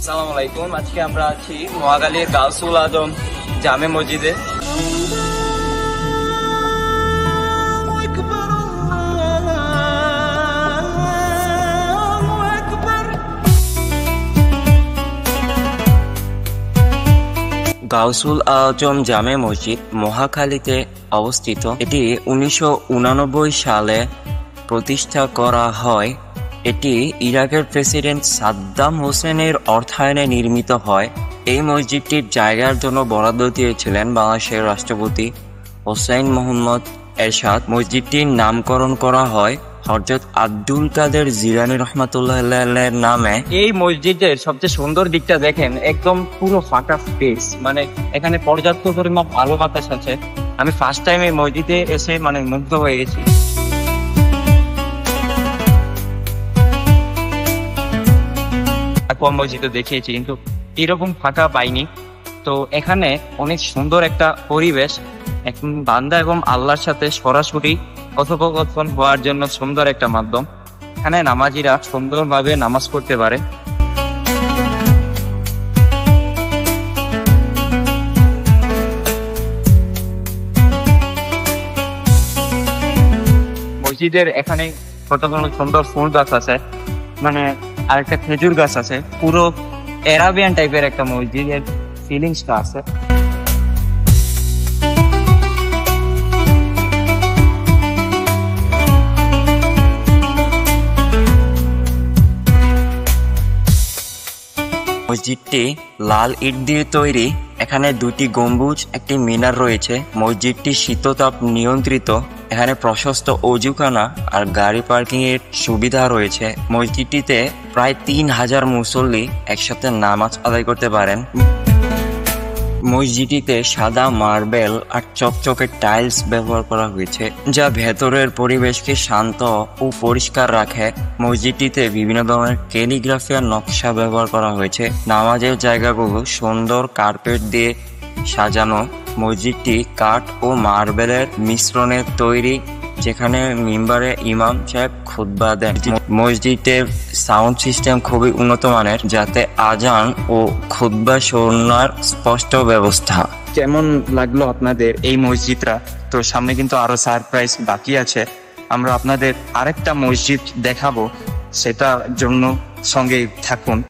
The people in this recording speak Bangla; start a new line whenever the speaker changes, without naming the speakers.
আসসালামু আলাইকুম। আজকে আমরা আছি নোয়াখালীর গাউসুল আজম জামে মসজিদে। গাউসুল আজম জামে মসজিদ মহাখালীতে অবস্থিত। এটি 1989 সালে প্রতিষ্ঠা করা হয়। এটি ইরাকের প্রেসিডেন্ট সাদ্দাম হোসেনের অর্থায়নে নির্মিত হয়। এই মসজিদটির জায়গার জন্য বরাদ্দ দিয়েছিলেন বাংলাদেশের রাষ্ট্রপতি হোসেন মোহাম্মদ এরশাদ। মসজিদটির নামকরণ করা হয় হযরত আব্দুল কাদের জিলানী রহমাতুল্লাহির নামে। এই মসজিদের সবচেয়ে সুন্দর দিকটা দেখেন, একদম পুরো ফাঁকা স্পেস, মানে এখানে পর্যাপ্ত পরিমাণ ভালো বাতাস আছে। আমি ফার্স্ট টাইম এই মসজিদে এসে মুগ্ধ হয়ে গেছি। মসজিদে দেখিয়েছি কিন্তু এরকম ফাঁকা পাইনি। তো এখানে অনেক সুন্দর একটা পরিবেশ, এখন বান্দা এবং আল্লাহর সাথে সরাসরি কথোপকথন হওয়ার জন্য সুন্দর একটা মাধ্যম। এখানে নামাজিরা সুন্দরভাবে নামাজ পড়তে পারে। মসজিদের এখানে কতগুলো সুন্দর ফুল গাছ আছে, আর একটা খেজুর গাছ আছে। পুরো এরাবিয়ান টাইপের একটা মসজিদের ফিলিংসটা আছে। মসজিদটি লাল ইট দিয়ে তৈরি। এখানে দুটি গম্বুজ, একটি মিনার রয়েছে। মসজিদটি শীততাপ নিয়ন্ত্রিত। এখানে প্রশস্ত অজুখানা আর গাড়ি পার্কিং এর সুবিধা রয়েছে। মসজিদটিতে প্রায় 3000 মুসল্লি একসাথে নামাজ আদায় করতে পারেন। মসজিদটিতে সাদা মার্বেল আর চকচকে টাইলস ব্যবহার করা হয়েছে, যা ভেতরের পরিবেশকে শান্ত ও পরিষ্কার রাখে। মসজিদটিতে বিভিন্ন ধরনের ক্যালিগ্রাফি আর নকশা ব্যবহার করা হয়েছে। নামাজের জায়গাগুলো সুন্দর কার্পেট দিয়ে সাজানো। মসজিদটি কাঠ ও মার্বেলের মিশ্রণে তৈরি, যেখানে মিম্বারে ইমাম সাহেব খুতবা দেন। মসজিদের সাউন্ড সিস্টেম খুবই উন্নত মানের, যাতে আজান ও খুতবা শোনার স্পষ্ট ব্যবস্থা। কেমন লাগলো আপনাদের এই মসজিদটা? তো সামনে কিন্তু আরো সারপ্রাইজ বাকি আছে। আমরা আপনাদের আরেকটা মসজিদ দেখাবো, সেটার জন্য সঙ্গে থাকুন।